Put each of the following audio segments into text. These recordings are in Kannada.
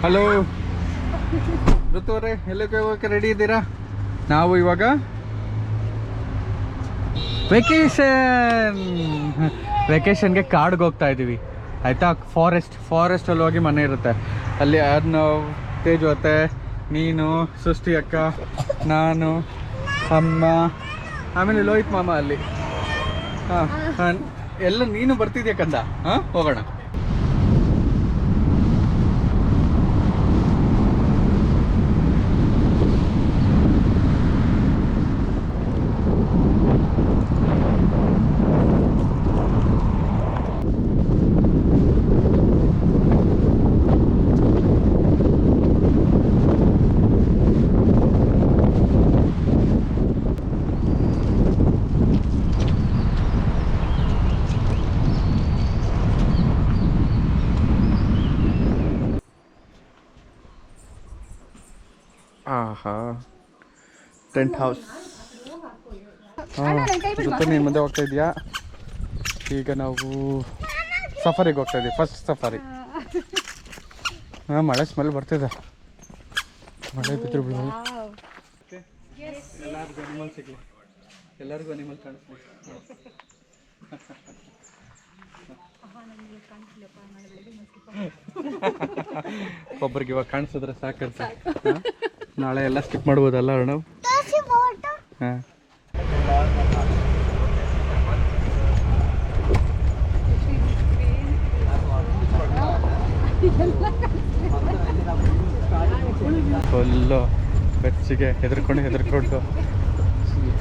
ಹಲೋ ಋತು ಅವರೇ, ಎಲ್ಲಕ್ಕೆ ಹೋಗೋಕ್ಕೆ ರೆಡಿ ಇದ್ದೀರಾ? ನಾವು ಇವಾಗ ವೆಕೇಷನ್ಗೆ ಕಾಡ್ಗೆ ಹೋಗ್ತಾ ಇದ್ದೀವಿ ಆಯಿತಾ. ಫಾರೆಸ್ಟಲ್ಲಿ ಹೋಗಿ ಮನೆ ಇರುತ್ತೆ ಅಲ್ಲಿ. ನಾವು ತೇಜು ಅತ್ತೆ, ನೀನು, ಸೃಷ್ಟಿ ಅಕ್ಕ, ನಾನು, ಅಮ್ಮ, ಆಮೇಲೆ ಲೋಹಿತ್ ಮಾಮ ಅಲ್ಲಿ. ಹಾಂ ಎಲ್ಲ ನೀನು ಬರ್ತಿದ್ಯಾ ಕಂದ? ಹಾಂ ಹೋಗೋಣ. ಆಹಾ, ಟೆಂಟ್ ಹೌಸ್. ಹಾಂ, ಜೊತೆ ನೀನು ಮುಂದೆ ಹೋಗ್ತಾ ಇದೆಯಾ? ಈಗ ನಾವು ಸಫಾರಿಗೆ ಹೋಗ್ತಾ ಇದ್ದೀವಿ, ಫಸ್ಟ್ ಸಫಾರಿ. ಹಾಂ, ಮಳೆ ಸ್ಮೆಲ್ ಬರ್ತಿದೆ. ಮಳೆ ಬಿದ್ದರೆ ಬಿಡು. ಎಲ್ಲರಿಗೂ ಅನಿಮಲ್ ಸಿಗಲಿ, ಎಲ್ಲರಿಗೂ ಅನಿಮಲ್ ಕಾಣಿಸ್ಲಿ. ಒಬ್ಬರಿಗೆ ಇವಾಗ ಕಾಣಿಸಿದ್ರೆ ಸಾಕಂತ. ನಾಳೆ ಎಲ್ಲ ಸ್ಕಿಪ್ ಮಾಡ್ಬೋದಲ್ಲ ಅರ್ಣವ್? ಹಾಂ, ಫುಲ್ಲು ಬೆಚ್ಚಿಗೆ ಹೆದರ್ಕೊಂಡು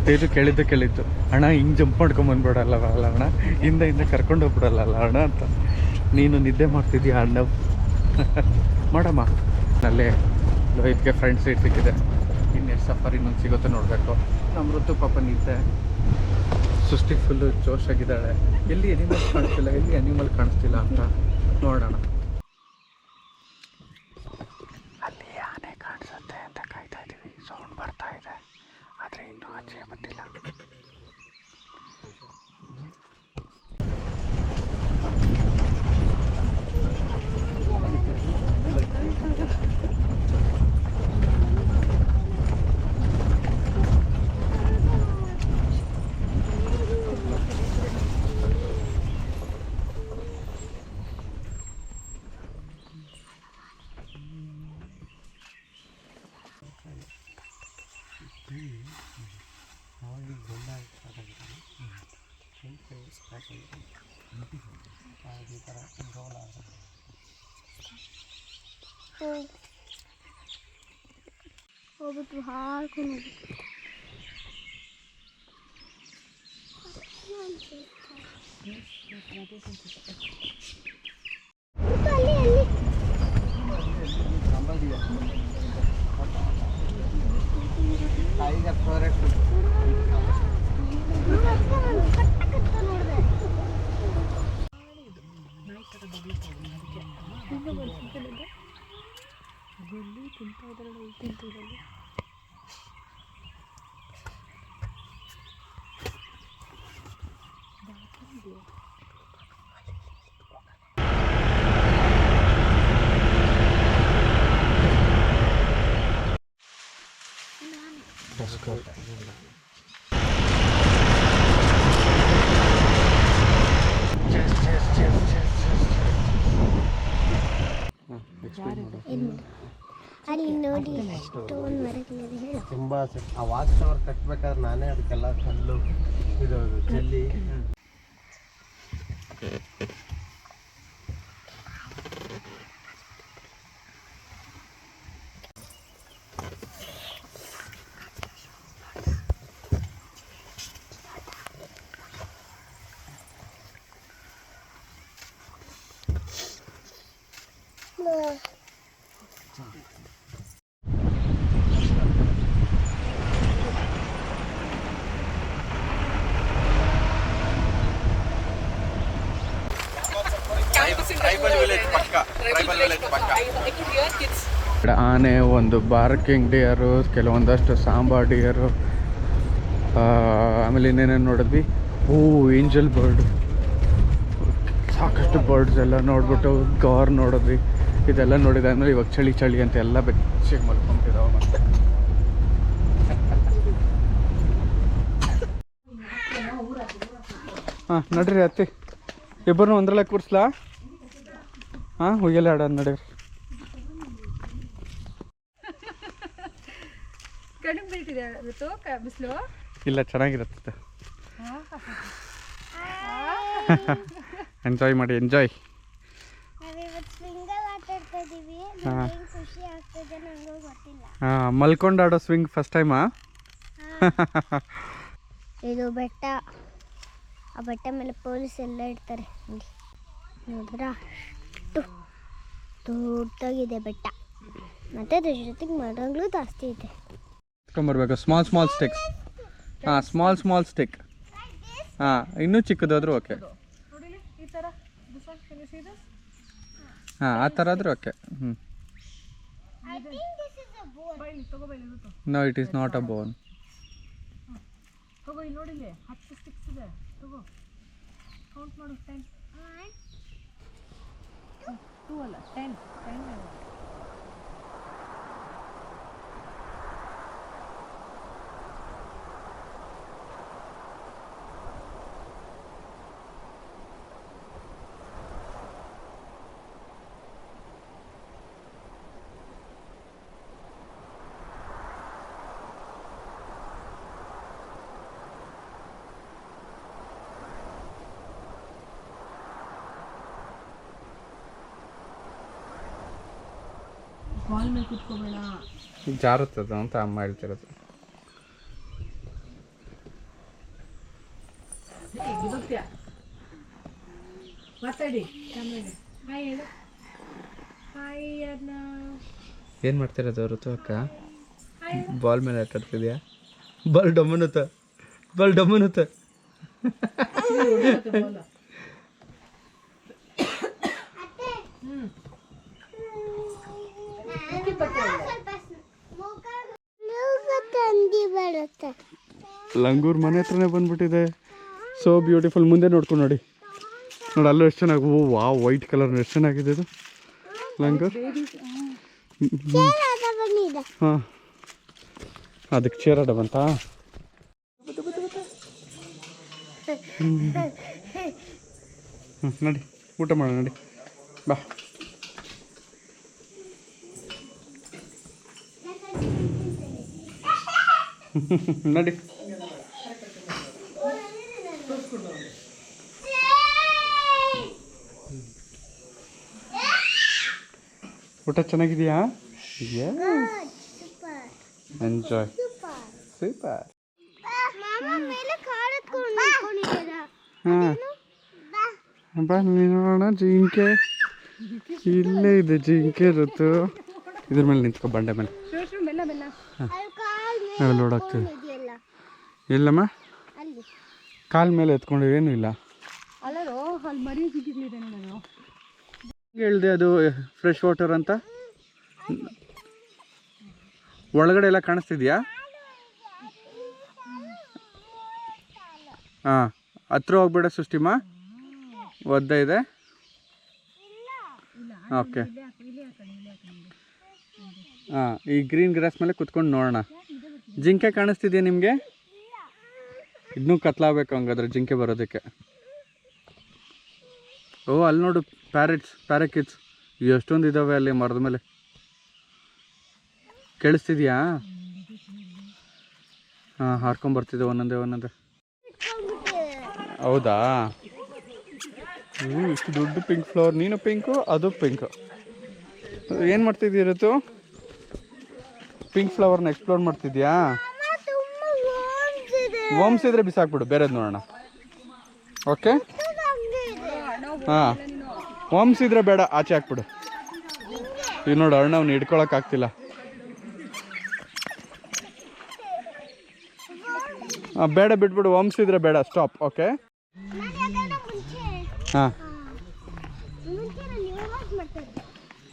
ತೇಜು ಕೇಳಿದ್ದು ಅಣ್ಣ ಹಿಂಗೆ ಜಂಪ್ ಮಾಡ್ಕೊಂಬಂದ್ಬಿಡಲ್ಲ ಅಣ್ಣ, ಹಿಂದೆ ಕರ್ಕೊಂಡು ಹೋಗ್ಬಿಡಲ್ಲ ಅಣ್ಣ ಅಂತ. ನೀನು ನಿದ್ದೆ ಮಾಡ್ತಿದ್ದೀಯ ಅಣ್ಣ. ಮಾಡಮ್ಮ. ಅಲ್ಲೇ ಲೋಹಿತ್ಗೆ ಫ್ರಂಟ್ ಸೀಟ್ ಸಿಕ್ಕಿದೆ. ಇನ್ನೆಷ್ಟು ಸಫರ್ ಇನ್ನೊಂದು ಸಿಗುತ್ತೆ ನೋಡಬೇಕು. ನಮ್ಮ ಋತು ಪಾಪ ನಿದ್ದೆ. ಸೃಷ್ಟಿ ಫುಲ್ಲು ಜೋಶಾಗಿದ್ದಾಳೆ. ಎಲ್ಲಿ ಅನಿಮಲ್ ಕಾಣಿಸ್ತಿಲ್ಲ ಅಂತ ನೋಡೋಣ. ಅಲ್ಲಿ ಆನೆ ಕಾಣಿಸುತ್ತೆ ಅಂತ ಕಾಯ್ತಾ ಇದ್ದೀವಿ. ಸೌಂಡ್ ಬರ್ತಾ ಇದೆ, ಆದರೆ ಇನ್ನೂ ಆಚೆ ಬಂದಿಲ್ಲ. ಹೋಗ್ಬಿಟ್ಟು ಹಾಡ್ಕೊಂಡು ಟೈಗರ್ ಫಾರೆಸ್ಟ್. ಅಲ್ಲಿ ನೋಡಿ ಸ್ಟೋನ್ ಮರಗಳಿದೆ ಹೇಳು. ತುಂಬ ಆ ವಾಚ್ ಟವರ್ ಕಟ್ಟಬೇಕಾದ್ರೆ ನಾನೇ ಅದಕ್ಕೆಲ್ಲ ಕಲ್ಲು ಇದು ಚೆಲ್ಲಿ ಆನೆ, ಒಂದು ಬಾರ್ಕಿಂಗ್ ಡಿಯರು, ಕೆಲವೊಂದಷ್ಟು ಸಾಂಬಾರ್ ಡಿಯರು, ಆಮೇಲೆ ಇನ್ನೇನೇನು ನೋಡಿದ್ವಿ. ಏಂಜಲ್ ಬರ್ಡ್ ಸಾಕಷ್ಟು ಬರ್ಡ್ಸ್ ಎಲ್ಲ ನೋಡ್ಬಿಟ್ಟು ಗೌರ್ ನೋಡಿದ್ವಿ. ಇದೆಲ್ಲ ನೋಡಿದೆ ಅಂದರೆ ಇವಾಗ ಚಳಿ ಚಳಿ ಅಂತ ಎಲ್ಲ ಬೆಚ್ಚಿಗೆ ಮಲ್ಕೊಂತಿದ್ದಾವೆ. ಮತ್ತೆ ಹಾಂ ನಡ್ರಿ ಅತ್ತಿ, ಇಬ್ಬರನ್ನೂ ಒಂದ್ರಲ್ಲೇ ಕೂರಿಸ್ಲಾ? ಹಾಂ ಹುಯ್ಯಲ್ಲ ಆಡೋದು ನಡೀರಿ. ಇಲ್ಲ ಚೆನ್ನಾಗಿರುತ್ತೆ, ಎಂಜಾಯ್ ಮಾಡಿ ಎಂಜಾಯ್. ಹಾಂ ಮಲ್ಕೊಂಡು ಆಡೋ ಸ್ವಿಂಗ್ ಫಸ್ಟ್ ಟೈಮಾ? ಇದು ಬೆಟ್ಟ, ಆ ಬೆಟ್ಟ ಮೇಲೆ ಪೊಲೀಸ್ ಎಲ್ಲ ಇರ್ತಾರೆ ನೋಡಿದ್ರ, ಅಷ್ಟು ದೊಡ್ಡದಾಗಿದೆ ಬೆಟ್ಟ. ಮತ್ತೆ ಅದ್ರ ಜೊತೆಗೆ ಮರಗಳು ಜಾಸ್ತಿ ಇದೆ. ಬರ್ಬೇಕು ಸ್ಮಾಲ್ ಸ್ಮಾಲ್ ಸ್ಟಿಕ್ಸ್. ಹಾಂ ಸ್ಮಾಲ್ ಸ್ಟಿಕ್. ಹಾಂ ಇನ್ನೂ ಚಿಕ್ಕದಾದ್ರೂ ಓಕೆ. ಹಾಂ ಆ ಥರ ಆದರೂ okay. No it is not a bone. ಜಾರುತ್ತದ ಅಂತ ಅಮ್ಮ ಹೇಳ್ತಿರೋದು. ಏನು ಮಾಡ್ತಿರೋದು ಋತು ಅಕ್ಕ? ಬಾಲ್ ಮೇಲೆ ಆಟ ಆಡ್ತಿದ್ಯಾ? ಬಾಲ್ ಡಮ್ಮನುತ್ತ. ಲಂಗೂರ್ ಮನೆ ಹತ್ರನೇ ಬಂದ್ಬಿಟ್ಟಿದೆ. So beautiful. ಮುಂದೆ ನೋಡ್ಕೊಂಡು ನೋಡಿ ಅಲ್ಲೂ ಎಷ್ಟು ಚೆನ್ನಾಗಿ. ಓ ವಾವ್, ವೈಟ್ ಕಲರ್ ಎಷ್ಟು ಚೆನ್ನಾಗಿದೆ ಇದು ಲಂಗೂರ್. ಹಾಂ ಅದಕ್ಕೆ ಚೇರ್ ಆಡ ಬಂತಾ? ನಡಿ ಊಟ ಮಾಡೋಣ, ನಡಿ ಬಾ. ನಡಿ. ಊಟ ಚೆನ್ನಾಗಿದೆಯಾ? ಎಂಜಾಯ್. ಸೂಪರ್. ಹಾಂ ಬಾ ನೋಡೋಣ. ಜಿಂಕೆ ಇಲ್ಲೇ ಇದೆ, ಜಿಂಕೆ ಇರುತ್ತೆ. ಇದ್ರ ಮೇಲೆ ನಿಂತ್ಕೊ, ಬಂಡೆ ಮೇಲೆ. ಹಾಂ ನೋಡಾಗ್ತದೆ. ಇಲ್ಲಮ್ಮ, ಕಾಲ ಮೇಲೆ ಎತ್ಕೊಂಡು ಏನೂ ಇಲ್ಲ. ಹೇಳಿದೆ ಅದು ಫ್ರೆಶ್ ವಾಟರ್ ಅಂತ. ಒಳಗಡೆ ಎಲ್ಲ ಕಾಣಿಸ್ತಿದ್ಯಾ? ಹಾಂ ಹತ್ರ ಹೋಗ್ಬೇಡ ಸೃಷ್ಟಿಮ್ಮ, ಒದ್ದ ಇದೆ. ಓಕೆ ಹಾಂ ಈ ಗ್ರೀನ್ ಗ್ರಾಸ್ ಮೇಲೆ ಕುತ್ಕೊಂಡು ನೋಡೋಣ. ಜಿಂಕೆ ಕಾಣಿಸ್ತಿದೆಯಾ ನಿಮಗೆ? ಇನ್ನೂ ಕತ್ಲಾಗಬೇಕು ಹಂಗಾದ್ರೆ ಜಿಂಕೆ ಬರೋದಕ್ಕೆ. ಓ ಅಲ್ಲಿ ನೋಡು ಪ್ಯಾರಕಿಟ್ಸ್ ಎಷ್ಟೊಂದು ಇದ್ದಾವೆ ಅಲ್ಲಿ ಮರದ ಮೇಲೆ. ಕೇಳಿಸ್ತಿದ್ಯಾ? ಹಾಂ ಹಾರ್ಕೊಂಬರ್ತಿದ್ದೆ ಒಂದೊಂದೇ. ಹೌದಾ? ಇಷ್ಟು ದೊಡ್ಡ ಪಿಂಕ್ ಫ್ಲವರ್. ನೀನು ಪಿಂಕು, ಅದು ಪಿಂಕು. ಏನು ಮಾಡ್ತಿದ್ದೀರತ್ತು? ಪಿಂಕ್ ಫ್ಲವರ್ನ ಎಕ್ಸ್ಪ್ಲೋರ್ ಮಾಡ್ತಿದ್ಯಾ? ವರ್ಮ್ಸ್ ಇದ್ರೆ ಬಿಸಾಕ್ಬಿಡು, ಬೇರೆದು ನೋಡೋಣ. ಓಕೆ ಹಾಂ ವರ್ಮ್ಸ್ ಇದ್ರೆ ಬೇಡ, ಆಚೆ ಹಾಕ್ಬಿಡು. ಈಗ ನೋಡು ಅರ್ಣವ್ನ ಹಿಡ್ಕೊಳಕ್ಕಾಗ್ತಿಲ್ಲ. ಬೇಡ ಬಿಟ್ಬಿಡು, ವರ್ಮ್ಸ್ ಇದ್ರೆ ಬೇಡ, ಸ್ಟಾಪ್. ಓಕೆ ಹಾಂ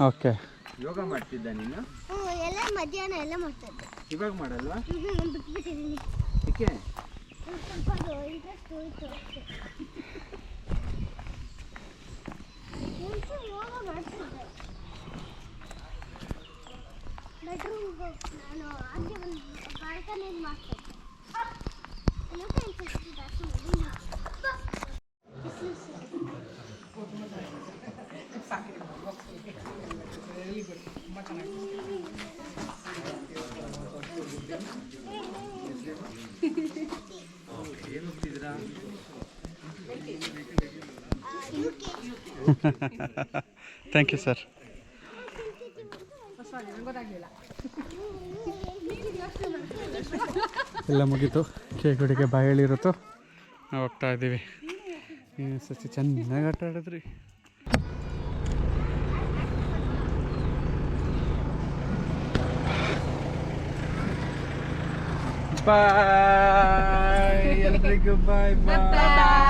ಓಕೆ. ಯೋಗ ಮಾಡ್ತಿದ್ದ ನೀನು? ಎಲ್ಲ ಮಧ್ಯಾಹ್ನ ಎಲ್ಲ ಮಾಡ್ತಿದ್ದೆ. ಇವಾಗ ಮಾಡಲ್ವಾ? ಬಿಟ್ಬಿಟ್ಟಿದ್ದೀನಿ. ಏಕೆ? ಸ್ವಲ್ಪ ಇಂಟ್ರೆಸ್ಟ್ ಹೋಯ್ತು. ಯೋಗ ಮಾಡ್ತಿದ್ದೆ ಬೆಡ್ರೂಮ್ಗೆ ನಾನು ಆಚೆ ಒಂದು ಬಾಲ್ಕನಿಗೆ ಮಾಡ್ತಿದ್ದೆ ಥ್ಯಾಂಕ್ ಯು ಸರ್. ಎಲ್ಲ ಮುಗೀತು, ಕೇಕ್ ಹುಡಿಗೆ ಬಾಯಲ್ಲಿರುತ್ತೋ ನಾವು ಹೋಗ್ತಾ ಇದ್ದೀವಿ. ನೀವು ಸಸಿ ಚೆನ್ನಾಗಿ ಆಟ ಆಡಿದ್ರಿ. ಬಾಯ್ ಎಲ್ರಿಗೂ, ಬಾಯ್ ಬಾಯ್.